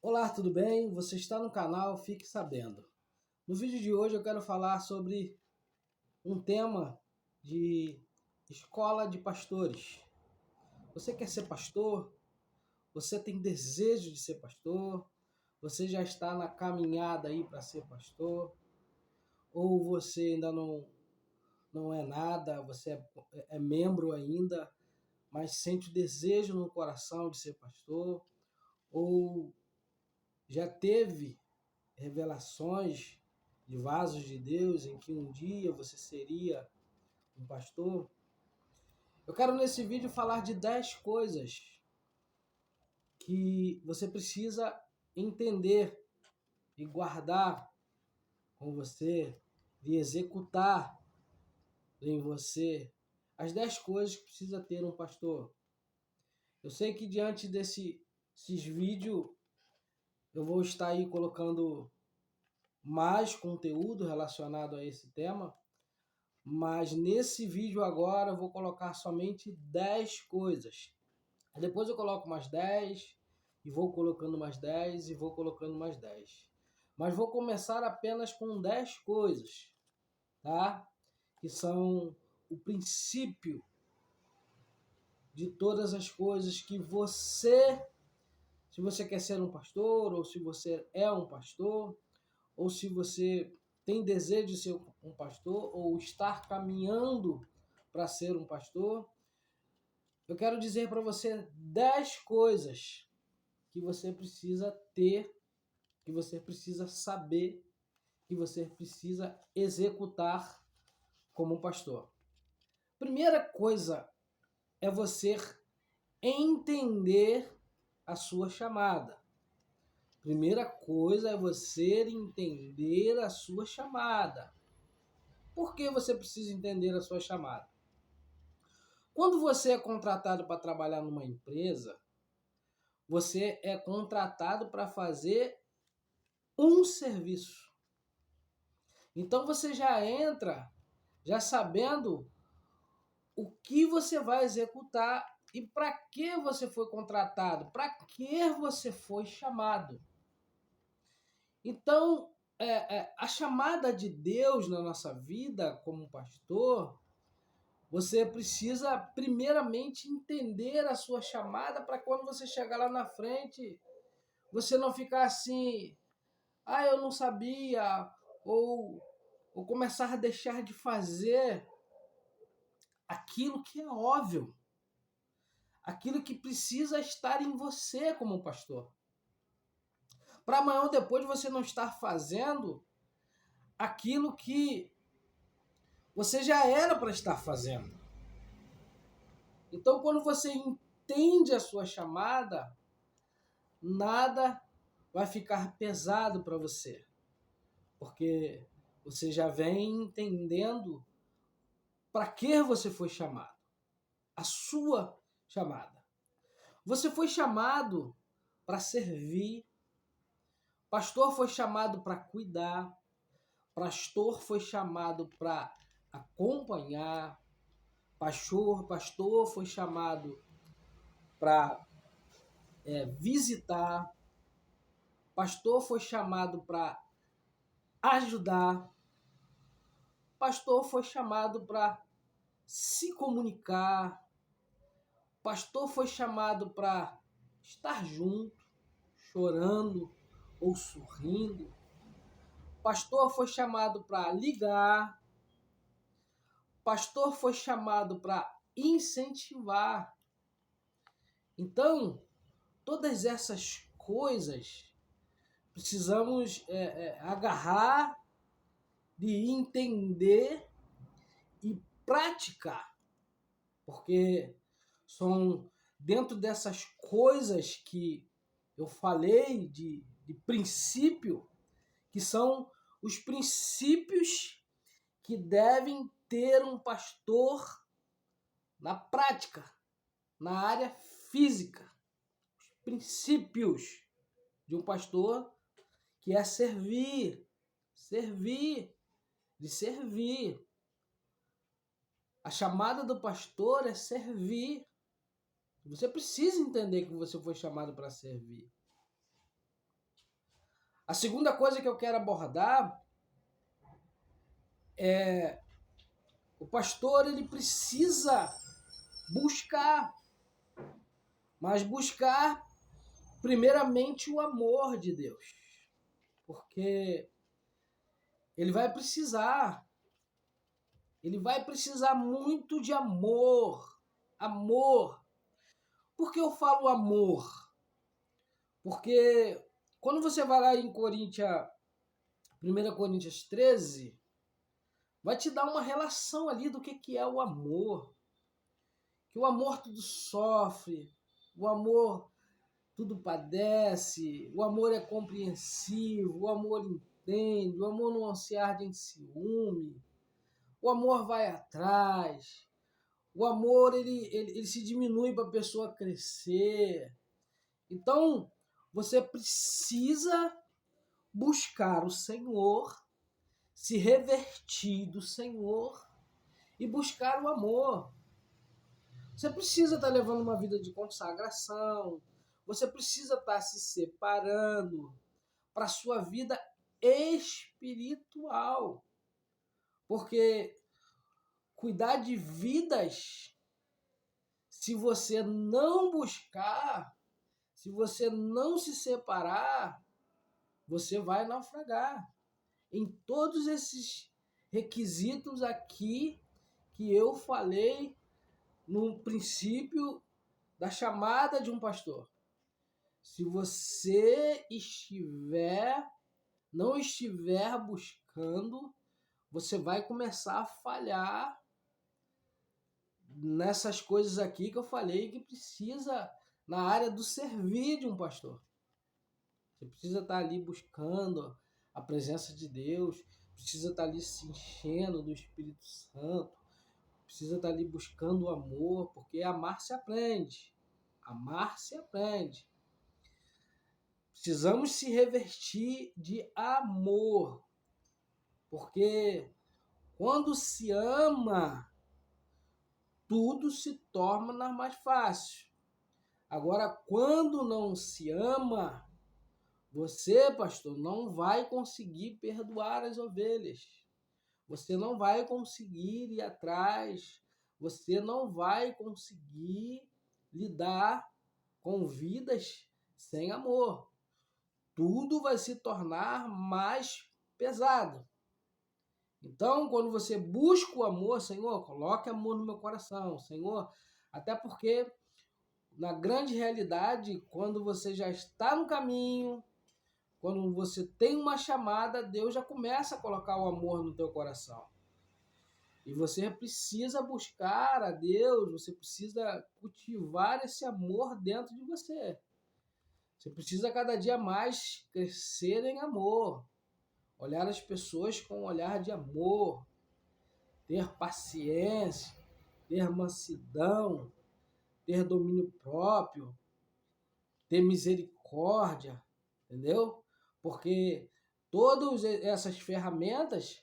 Olá, tudo bem? Você está no canal Fique Sabendo. No vídeo de hoje eu quero falar sobre um tema de escola de pastores. Você quer ser pastor? Você tem desejo de ser pastor? Você já está na caminhada aí para ser pastor? Ou você ainda não é nada, você é membro ainda, mas sente o desejo no coração de ser pastor? Ou já teve revelações de vasos de Deus em que um dia você seria um pastor? Eu quero nesse vídeo falar de 10 coisas que você precisa entender e guardar com você e executar em você. As 10 coisas que precisa ter um pastor. Eu sei que diante desses vídeos eu vou estar aí colocando mais conteúdo relacionado a esse tema, mas nesse vídeo agora eu vou colocar somente 10 coisas. Depois eu coloco mais 10 e vou colocando mais 10 e vou colocando mais 10. Mas vou começar apenas com 10 coisas, tá? Que são o princípio de todas as coisas que você, se você quer ser um pastor, ou se você é um pastor, ou se você tem desejo de ser um pastor, ou estar caminhando para ser um pastor, eu quero dizer para você 10 coisas que você precisa ter, que você precisa saber, que você precisa executar como um pastor. Primeira coisa é você entender a sua chamada. Primeira coisa é você entender a sua chamada. Por que você precisa entender a sua chamada? Quando você é contratado para trabalhar numa empresa, você é contratado para fazer um serviço. Então você já entra já sabendo o que você vai executar e para que você foi contratado, para que você foi chamado. Então, a chamada de Deus na nossa vida como pastor, você precisa primeiramente entender a sua chamada para quando você chegar lá na frente, você não ficar assim, eu não sabia, ou, ou começar a deixar de fazer aquilo que é óbvio, aquilo que precisa estar em você como pastor. Para amanhã ou depois você não estar fazendo aquilo que você já era para estar fazendo. Então, quando você entende a sua chamada, nada vai ficar pesado para você, porque você já vem entendendo para que você foi chamado, a sua chamada. Você foi chamado para servir, pastor foi chamado para cuidar, pastor foi chamado para acompanhar, pastor foi chamado para visitar, pastor foi chamado para ajudar, pastor foi chamado para se comunicar, pastor foi chamado para estar junto, chorando ou sorrindo, pastor foi chamado para ligar, pastor foi chamado para incentivar. Então, todas essas coisas precisamos agarrar, de entender e praticar, porque são dentro dessas coisas que eu falei de princípio, que são os princípios que devem ter um pastor na prática, na área física. Os princípios de um pastor que é servir, de servir. A chamada do pastor é servir. Você precisa entender que você foi chamado para servir. A segunda coisa que eu quero abordar é o pastor, ele precisa buscar, mas buscar primeiramente o amor de Deus, porque ele vai precisar muito de amor, amor. Por que eu falo amor? Porque quando você vai lá em 1 Coríntios 13, vai te dar uma relação ali do que é o amor. Que o amor tudo sofre, o amor tudo padece, o amor é compreensivo, o amor entende, o amor não se arde em ciúme, o amor vai atrás, o amor ele se diminui para a pessoa crescer. Então, você precisa buscar o Senhor, se revertir do Senhor e buscar o amor. Você precisa estar levando uma vida de consagração, você precisa estar se separando para a sua vida espiritual. Porque cuidar de vidas, se você não buscar, se você não se separar, você vai naufragar. Em todos esses requisitos aqui que eu falei no princípio da chamada de um pastor. Se você não estiver buscando, você vai começar a falhar nessas coisas aqui que eu falei que precisa na área do servir de um pastor. Você precisa estar ali buscando a presença de Deus, precisa estar ali se enchendo do Espírito Santo, precisa estar ali buscando o amor, porque amar se aprende. Amar se aprende. Precisamos se revestir de amor, porque quando se ama, tudo se torna mais fácil. Agora, quando não se ama, você, pastor, não vai conseguir perdoar as ovelhas. Você não vai conseguir ir atrás. Você não vai conseguir lidar com vidas sem amor. Tudo vai se tornar mais pesado. Então, quando você busca o amor, Senhor, coloque amor no meu coração, Senhor, até porque, na grande realidade, quando você já está no caminho, quando você tem uma chamada, Deus já começa a colocar o amor no teu coração. E você precisa buscar a Deus, você precisa cultivar esse amor dentro de você. Você precisa cada dia mais crescer em amor, olhar as pessoas com um olhar de amor, ter paciência, ter mansidão, ter domínio próprio, ter misericórdia, entendeu? Porque todas essas ferramentas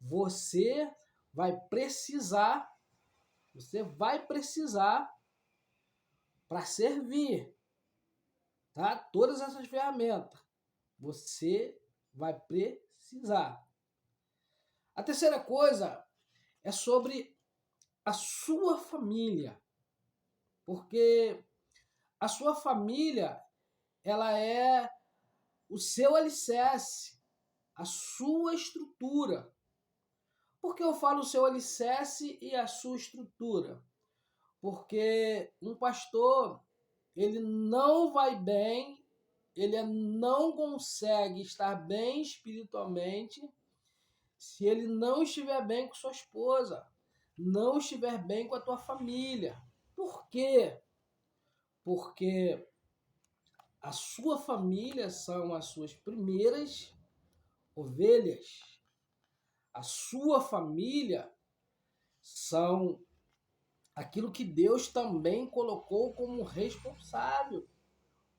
você vai precisar para servir, tá? Todas essas ferramentas você vai precisar. A terceira coisa é sobre a sua família, porque a sua família ela é o seu alicerce, a sua estrutura. Por que eu falo o seu alicerce e a sua estrutura? Porque um pastor, ele não vai bem, ele não consegue estar bem espiritualmente se ele não estiver bem com sua esposa, não estiver bem com a tua família. Por quê? Porque a sua família são as suas primeiras ovelhas. A sua família são aquilo que Deus também colocou como responsável,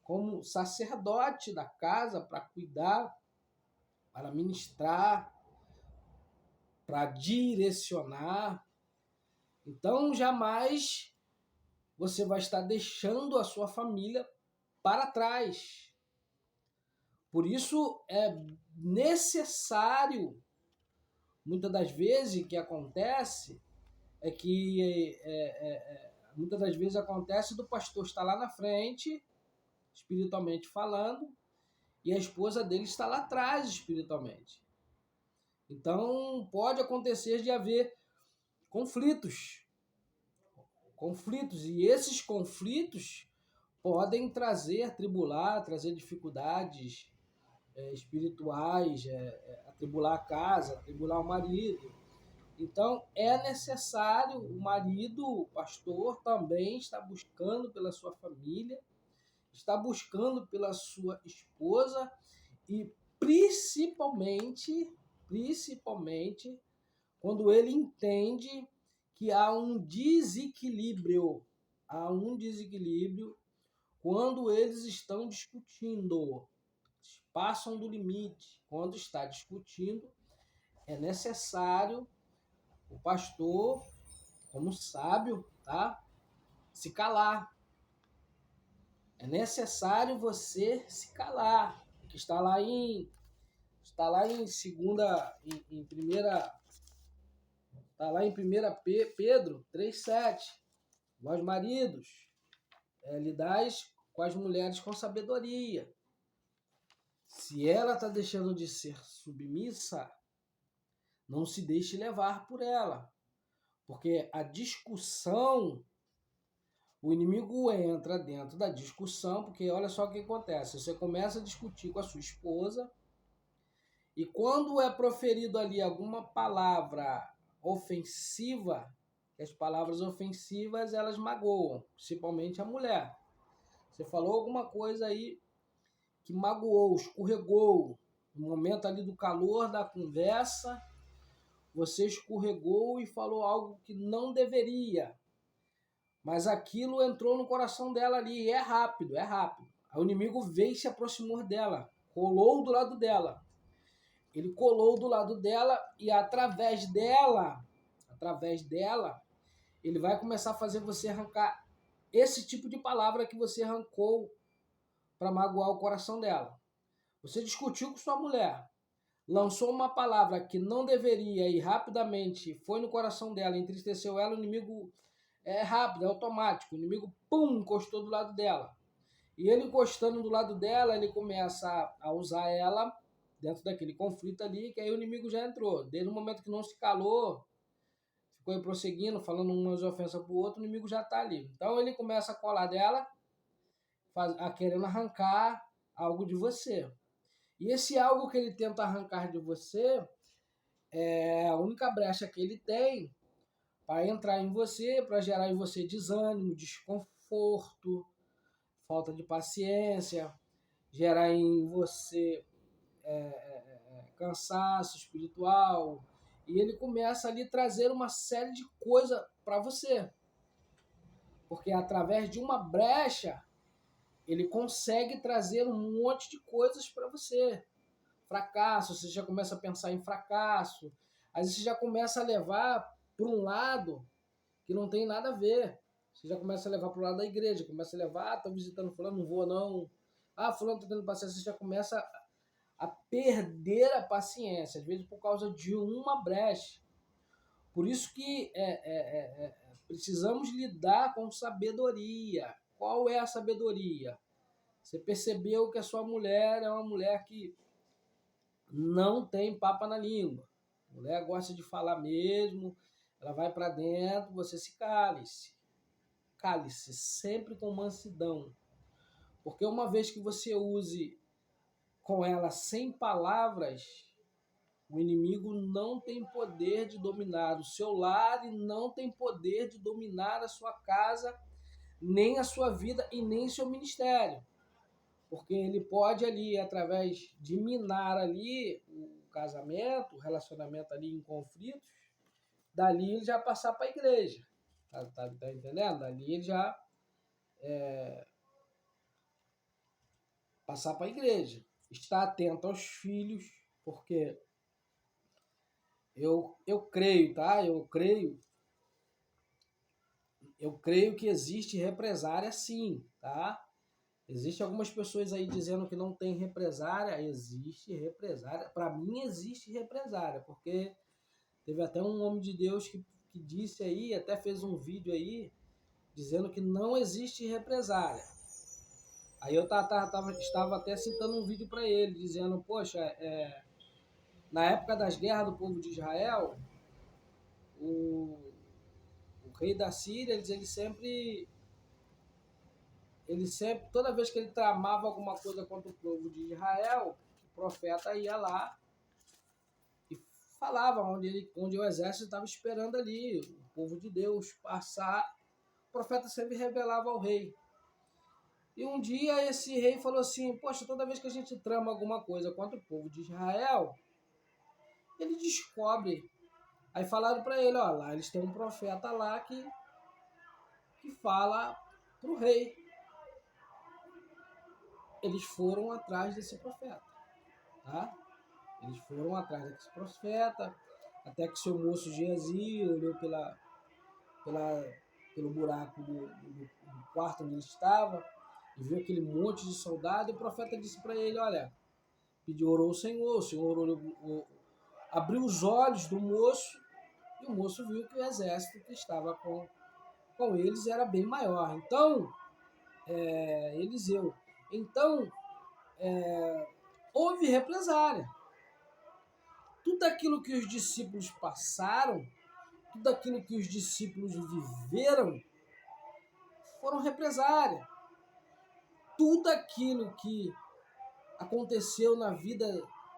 como sacerdote da casa para cuidar, para ministrar, para direcionar. Então, jamais você vai estar deixando a sua família para trás. Por isso é necessário, muitas das vezes que acontece, muitas das vezes acontece do pastor estar lá na frente, espiritualmente falando, e a esposa dele está lá atrás, espiritualmente. Então, pode acontecer de haver conflitos, e esses conflitos podem trazer dificuldades espirituais, atribular a casa, atribular o marido. Então, é necessário, o marido, o pastor, também está buscando pela sua família, está buscando pela sua esposa e principalmente, quando ele entende que há um desequilíbrio, quando eles estão discutindo, passam do limite. Quando está discutindo, é necessário o pastor, como sábio, tá? Se calar. É necessário você se calar. Que está lá em segunda, em primeira, está lá em 1 Pedro 3,7. Vós maridos, lidais com as mulheres com sabedoria. Se ela está deixando de ser submissa, não se deixe levar por ela. Porque a discussão, o inimigo entra dentro da discussão, porque olha só o que acontece. Você começa a discutir com a sua esposa, e quando é proferido ali alguma palavra ofensiva, as palavras ofensivas, elas magoam, principalmente a mulher. Você falou alguma coisa aí que magoou, escorregou, no momento ali do calor da conversa, você escorregou e falou algo que não deveria, mas aquilo entrou no coração dela ali, e é rápido. O inimigo veio e se aproximou dela, colou do lado dela. Ele colou do lado dela e através dela, ele vai começar a fazer você arrancar esse tipo de palavra que você arrancou para magoar o coração dela. Você discutiu com sua mulher, lançou uma palavra que não deveria e rapidamente foi no coração dela, entristeceu ela, o inimigo é rápido, é automático. O inimigo, encostou do lado dela. E ele encostando do lado dela, ele começa a usar ela dentro daquele conflito ali, que aí o inimigo já entrou. Desde o momento que não se calou, ficou aí prosseguindo, falando umas ofensas pro outro, o inimigo já tá ali. Então ele começa a colar dela, querendo arrancar algo de você. E esse algo que ele tenta arrancar de você é a única brecha que ele tem para entrar em você, para gerar em você desânimo, desconforto, falta de paciência, gerar em você cansaço espiritual, e ele começa ali a trazer uma série de coisas para você. Porque através de uma brecha, ele consegue trazer um monte de coisas para você. Fracasso, você já começa a pensar em fracasso, aí você já começa a levar para um lado que não tem nada a ver. Você já começa a levar para o lado da igreja, começa a levar, estou visitando fulano, não vou não. Fulano está tendo paciência, você já começa a perder a paciência, às vezes por causa de uma brecha. Por isso que precisamos lidar com sabedoria. Qual é a sabedoria? Você percebeu que a sua mulher é uma mulher que não tem papa na língua. A mulher gosta de falar mesmo, ela vai para dentro, você se cale-se. Cale-se, sempre com mansidão. Porque uma vez que você use com ela sem palavras, o inimigo não tem poder de dominar o seu lar e não tem poder de dominar a sua casa, nem a sua vida e nem seu ministério. Porque ele pode ali, através de minar ali o casamento, o relacionamento ali em conflitos, dali ele já passar para a igreja. Tá entendendo? Dali ele já passar para a igreja. Estar atento aos filhos, porque eu creio, tá? Eu creio que existe represária sim, tá? Existem algumas pessoas aí dizendo que não tem represária. Existe represária. Para mim existe represária, porque teve até um homem de Deus que disse aí, até fez um vídeo aí, dizendo que não existe represária. Aí eu estava até citando um vídeo para ele, dizendo, poxa, na época das guerras do povo de Israel, o, o rei da Síria, ele sempre, toda vez que ele tramava alguma coisa contra o povo de Israel, o profeta ia lá e falava onde o exército estava esperando ali, o povo de Deus passar. O profeta sempre revelava ao rei. E um dia esse rei falou assim, poxa, toda vez que a gente trama alguma coisa contra o povo de Israel, ele descobre. Aí falaram para ele, ó, lá eles têm um profeta lá que fala pro rei. Eles foram atrás desse profeta, tá? Eles foram atrás desse profeta, até que seu moço Geazi olhou pelo buraco do quarto onde ele estava e viu aquele monte de soldado, e o profeta disse para ele, olha, orou o Senhor abriu os olhos do moço, e o moço viu que o exército que estava com eles era bem maior. Então, Eliseu, então, houve represária. Tudo aquilo que os discípulos passaram, tudo aquilo que os discípulos viveram, foram represária. Tudo aquilo que aconteceu na vida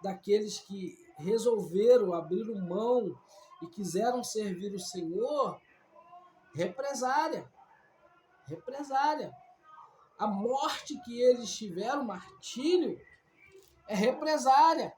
daqueles que resolveram abrir mão e quiseram servir o Senhor, represária. Represária. A morte que eles tiveram, martírio, é represária.